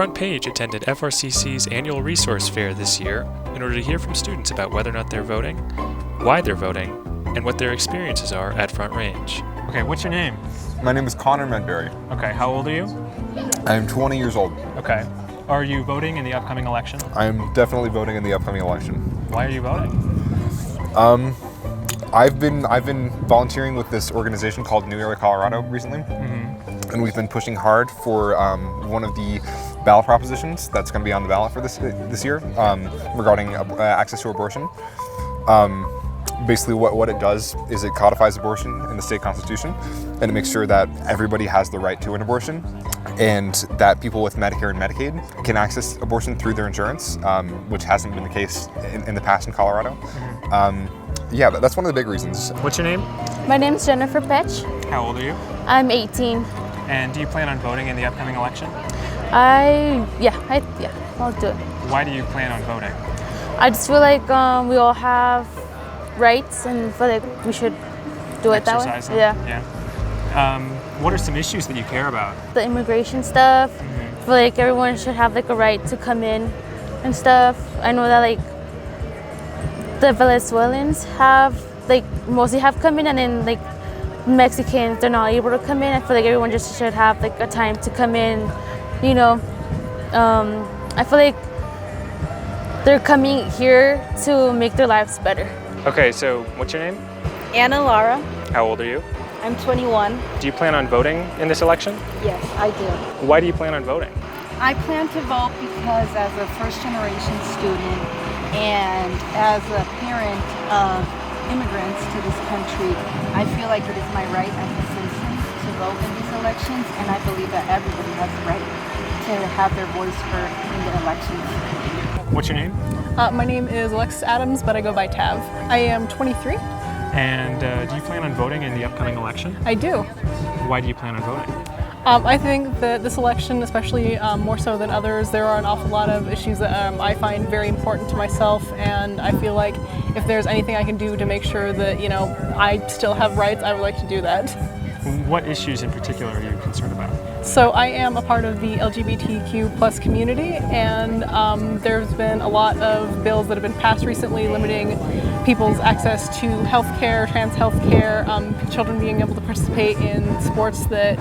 Front Page attended FRCC's annual resource fair this year in order to hear from students about whether or not they're voting, why they're voting, and what their experiences are at Front Range. Okay, what's your name? My name is Connor Medberry. Okay, how old are you? I'm 20 years old. Okay. Are you voting in the upcoming election? I'm definitely voting in the upcoming election. Why are you voting? I've been volunteering with this organization called New Era Colorado recently, and we've been pushing hard for one of the ballot propositions that's going to be on the ballot for this year regarding access to abortion. Basically, what it does is it codifies abortion in the state constitution, and it makes sure that everybody has the right to an abortion, and that people with Medicare and Medicaid can access abortion through their insurance, which hasn't been the case in the past in Colorado. Yeah, that's one of the big reasons. What's your name? My name is Jennifer Petch. How old are you? I'm 18. And do you plan on voting in the upcoming election? Yeah, I'll do it. Why do you plan on voting? I just feel like we all have rights and feel like we should do it that way. Exercise them? Yeah. What are some issues that you care about? The immigration stuff. I feel like everyone should have like a right to come in and stuff. I know that like the Venezuelans mostly have come in, and then like Mexicans, they're not able to come in. I feel like everyone just should have like a time to come in, you know. I feel like they're coming here to make their lives better. Okay, so what's your name? Anna Lara. How old are you? I'm 21. Do you plan on voting in this election? Yes, I do. Why do you plan on voting? I plan to vote because as a first-generation student and as a parent of immigrants to this country, I feel like it is my right as a citizen to vote in these elections, and I believe that everybody has the right to have their voice heard in the elections. What's your name? My name is Alexis Adams, but I go by Tav. I am 23. And do you plan on voting in the upcoming election? I do. Why do you plan on voting? I think that this election, especially more so than others, there are an awful lot of issues that I find very important to myself, and I feel like if there's anything I can do to make sure that, you know, I still have rights, I would like to do that. What issues in particular are you concerned about? So I am a part of the LGBTQ plus community, and there's been a lot of bills that have been passed recently limiting people's access to healthcare, trans healthcare, children being able to participate in sports that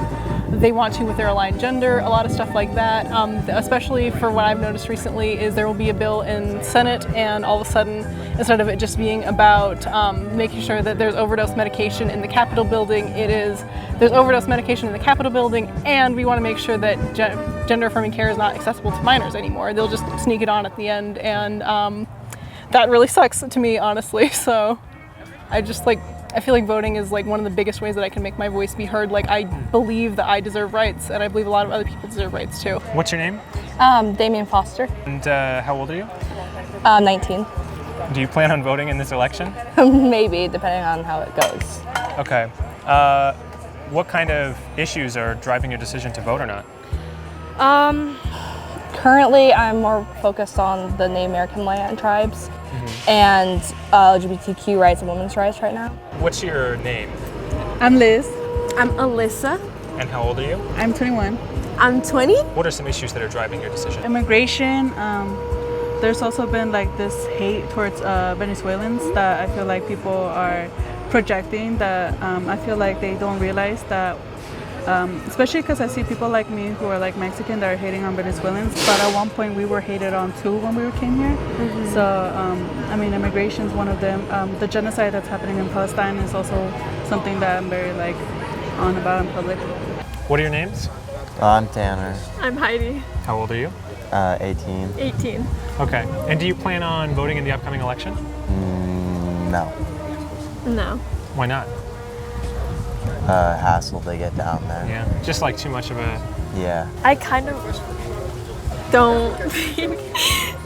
they want to with their aligned gender, a lot of stuff like that. Especially for what I've noticed recently is there will be a bill in Senate, and all of a sudden, instead of it just being about making sure that there's overdose medication in the Capitol building, there's overdose medication in the Capitol building, and we want to make sure that gender-affirming care is not accessible to minors anymore. They'll just sneak it on at the end, and that really sucks to me, honestly. So I feel like voting is like one of the biggest ways that I can make my voice be heard. Like, I believe that I deserve rights, and I believe a lot of other people deserve rights too. What's your name? Damian Foster. And how old are you? 19. Do you plan on voting in this election? Maybe, depending on how it goes. Okay. What kind of issues are driving your decision to vote or not? Currently, I'm more focused on the Native American land tribes and LGBTQ rights and women's rights right now. What's your name? I'm Liz. I'm Alyssa. And how old are you? I'm 21. I'm 20. What are some issues that are driving your decision? Immigration. There's also been like this hate towards Venezuelans that I feel like people are projecting, that I feel like they don't realize that, especially because I see people like me who are like Mexican that are hating on Venezuelans, but at one point we were hated on too when we came here. So I mean, immigration is one of them. The genocide that's happening in Palestine is also something that I'm very like on about in public. What are your names? I'm Tanner. I'm Heidi. How old are you? 18. 18. Okay. And do you plan on voting in the upcoming election? No. No. Why not? Hassle to get down there. Yeah. Just like too much of a... Yeah. I kind of don't think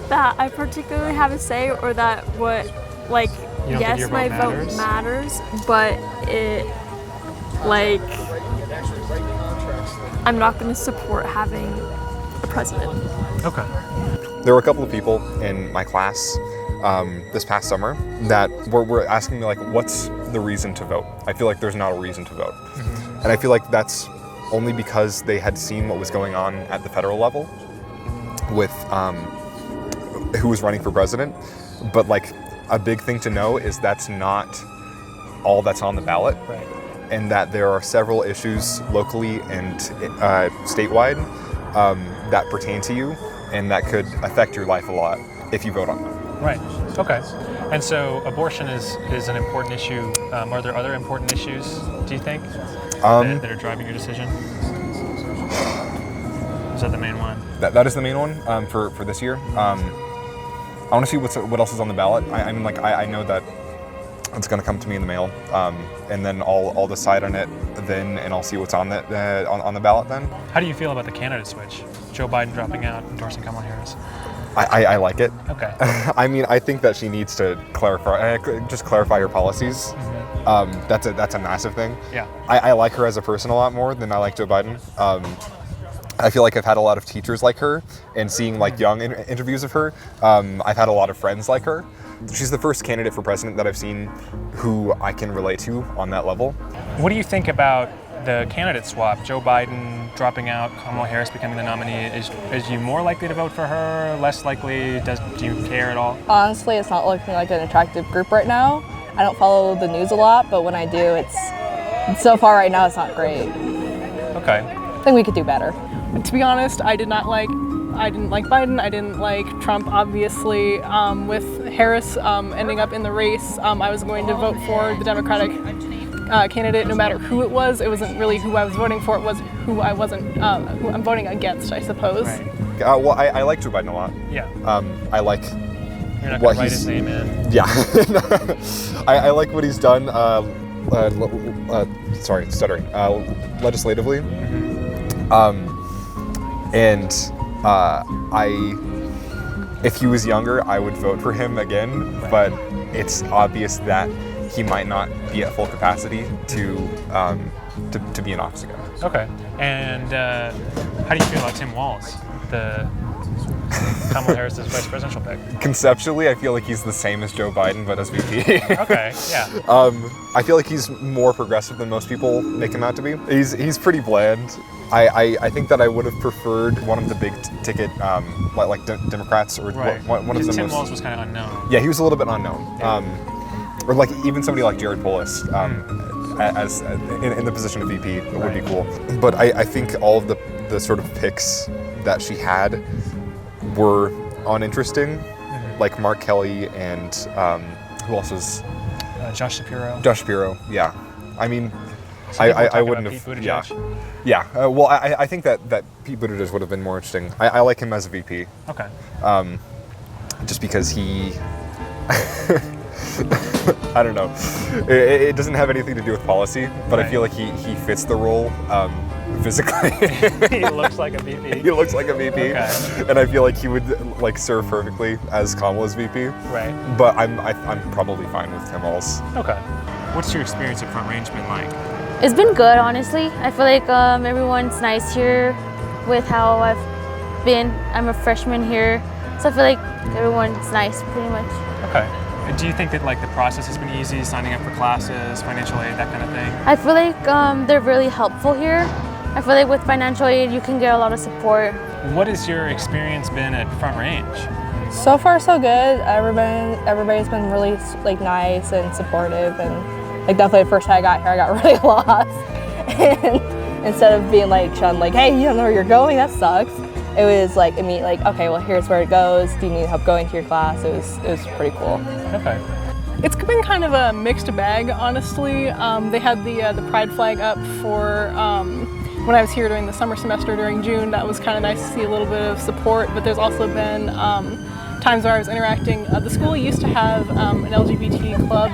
that I particularly have a say, or that what, like, You don't think yes, your my vote vote matters, but it, like, I'm not going to support having a president. Okay. There were a couple of people in my class this past summer that were asking me, like, what's the reason to vote? I feel like there's not a reason to vote. And I feel like that's only because they had seen what was going on at the federal level with who was running for president. But like a big thing to know is that's not all that's on the ballot, Right. and that there are several issues locally and statewide that pertain to you and that could affect your life a lot if you vote on them. Right. Okay. And so abortion is an important issue. Are there other important issues, do you think, that are driving your decision? Is that the main one? That is the main one for this year. I want to see what else is on the ballot. I mean, like, I know that it's going to come to me in the mail, and then I'll decide on it then, and I'll see what's on the on the ballot then. How do you feel about the candidate switch? Joe Biden dropping out, endorsing Kamala Harris. I like it. Okay. I mean, I think that she needs to clarify her policies. That's a massive thing. Yeah. I like her as a person a lot more than I like Joe Biden. I feel like I've had a lot of teachers like her, and seeing like young interviews of her, I've had a lot of friends like her. She's the first candidate for president that I've seen who I can relate to on that level. What do you think about the candidate swap? Joe Biden dropping out, Kamala Harris becoming the nominee. Is you more likely to vote for her? Less likely? Do you care at all? Honestly, it's not looking like an attractive group right now. I don't follow the news a lot, but when I do, it's so far right now it's not great. Okay. I think we could do better. To be honest, I didn't like Biden. I didn't like Trump, obviously. With Harris ending up in the race, I was going to vote for the Democratic candidate no matter who it was. It wasn't really who I was voting for, it was who I wasn't, who I'm voting against, I suppose. Right. Well, I like Joe Biden a lot. Yeah. I like You're not what going to write his name in? Yeah. I like what he's done, legislatively. If he was younger, I would vote for him again, but it's obvious that he might not be at full capacity to be in office again. Okay. And how do you feel about Tim Walz, the Kamala Harris' vice presidential pick? Conceptually, I feel like he's the same as Joe Biden, but as VP. Okay, yeah. I feel like he's more progressive than most people make him out to be. He's pretty bland. I think that I would have preferred one of the big ticket, Democrats, or right. one of the Tim most. Walz was kind of unknown. Yeah, he was a little bit unknown. Yeah. Or like even somebody like Jared Polis, as in the position of VP would be cool. But I think all of the sort of picks that she had were uninteresting, like Mark Kelly and who else was? Josh Shapiro. Josh Shapiro, yeah. I mean, So I wouldn't have. Pete Yeah, Buttigieg? yeah. Well, I think that Pete Buttigieg would have been more interesting. I like him as a VP. Okay. Just because he. I don't know. It doesn't have anything to do with policy, but Right. I feel like he fits the role physically. He looks like a VP. He looks like a VP, Okay. and I feel like he would like serve perfectly as Kamala's VP. Right. But I'm probably fine with Tim Walz. Okay. What's your experience at Front Range been like? It's been good, honestly. I feel like everyone's nice here with how I've been. I'm a freshman here, so I feel like everyone's nice, pretty much. Okay. And do you think that like the process has been easy, signing up for classes, financial aid, that kind of thing? I feel like they're really helpful here. I feel like with financial aid, you can get a lot of support. What has your experience been at Front Range? So far, so good. Everybody's been really like nice and supportive, and like definitely the first time I got here, I got really lost. And instead of being like shunned, like, hey, you don't know where you're going, that sucks. It was like immediately like, okay, well here's where it goes. Do you need help going to your class? It was pretty cool. Okay. It's been kind of a mixed bag, honestly. They had the pride flag up for when I was here during the summer semester during June. That was kind of nice to see a little bit of support, but there's also been times where I was interacting. The school used to have an LGBT club,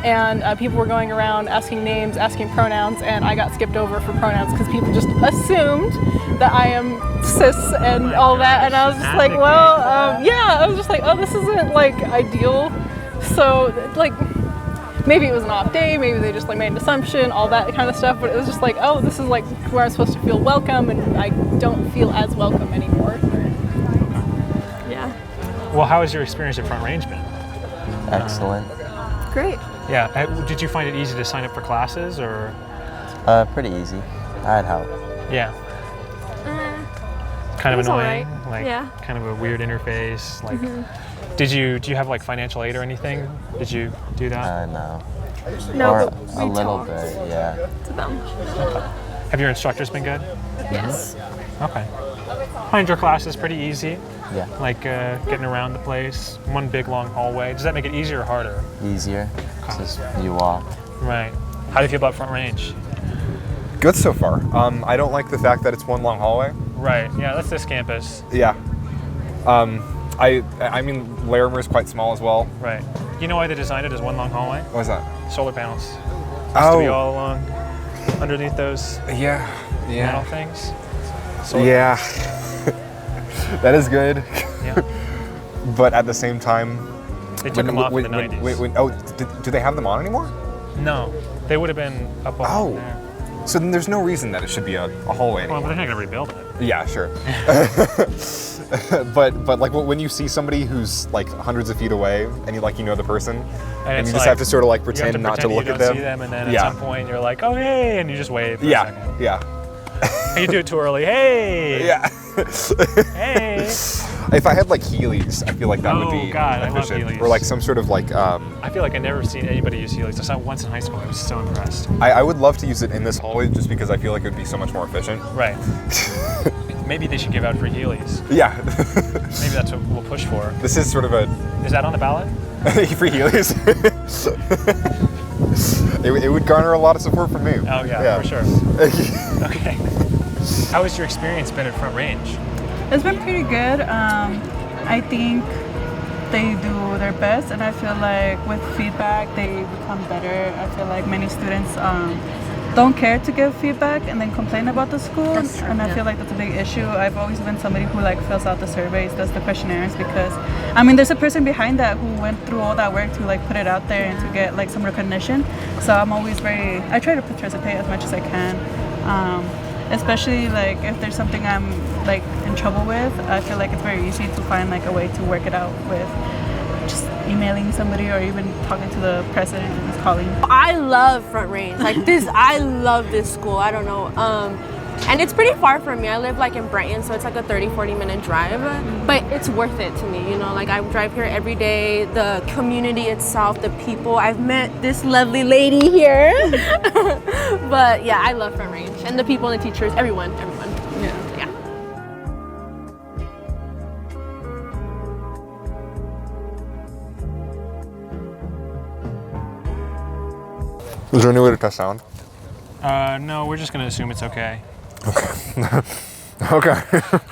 and people were going around asking names, asking pronouns, and I got skipped over for pronouns because people just assumed that I am cis and all that, and I was just like, well, yeah, I was just like, oh, this isn't like ideal. So like, maybe it was an off day, maybe they just like made an assumption, all that kind of stuff, but it was just like, oh, this is like where I'm supposed to feel welcome, and I don't feel as welcome anymore. Yeah. Well, how has your experience at Front Range been? Excellent. Great. Yeah. Did you find it easy to sign up for classes, or? Pretty easy. I had help. Yeah. Kind of was annoying, alright. like Yeah. kind of a weird interface. Like, do you have like financial aid or anything? Did you do that? No. No, Or but a we little talked bit, yeah. to them. Have your instructors been good? Yes. Okay. Find your class is pretty easy. Yeah. Like getting around the place, one big long hallway. Does that make it easier or harder? Easier. Just you walk. Right. How do you feel about Front Range? Good so far. I don't like the fact that it's one long hallway. Right. Yeah, that's this campus. Yeah. I mean, Larimer is quite small as well. Right. You know why they designed it as one long hallway? What was that? Solar panels. Used to be all along underneath those Yeah. metal things. Solar Yeah. That is good. Yeah. But at the same time, They took them off in the 90s. Do they have them on anymore? No, they would have been up on there. So then there's no reason that it should be a hallway Well, anymore. but they're not going to rebuild it. Yeah, sure. but like when you see somebody who's like hundreds of feet away and you know the person and it's you just like- have to sort of like You have pretend not to pretend look you at don't them. see them, and then Yeah. at some point you're like, oh hey, and you just wave for a Yeah, second. yeah, And you do it too early. Hey. yeah. Hey. If I had like Heelys, I feel like that would Oh, be God, I love efficient. Heelys. Or like some sort of like I feel like I never seen anybody use Heelys. I saw it once in high school. I was so impressed. I would love to use it in this hallway just because I feel like it would be so much more efficient. Right. Maybe they should give out free Heelys. Yeah. Maybe that's what we'll push for. This is sort of a Is that on the ballot? free Heelys. It would garner a lot of support from me. Oh yeah, for sure. Okay. How has your experience been at Front Range? It's been pretty good. I think they do their best, and I feel like with feedback they become better. I feel like many students don't care to give feedback and then complain about the school, and I feel like that's a big issue. I've always been somebody who like fills out the surveys, does the questionnaires, because I mean there's a person behind that who went through all that work to like put it out there and to get like some recognition. So I'm always I try to participate as much as I can. Especially like if there's something I'm like in trouble with, I feel like it's very easy to find like a way to work it out with just emailing somebody or even talking to the president and calling. I love Front Range. Like this, I love this school. I don't know. And it's pretty far from me. I live like in Brighton, so it's like a 30-40 minute drive, but it's worth it to me, you know, like I drive here every day, the community itself, the people. I've met this lovely lady here. But yeah, I love Front Range and the people and the teachers, everyone. Yeah. Is there any way to test sound? No, we're just gonna assume it's okay. Okay.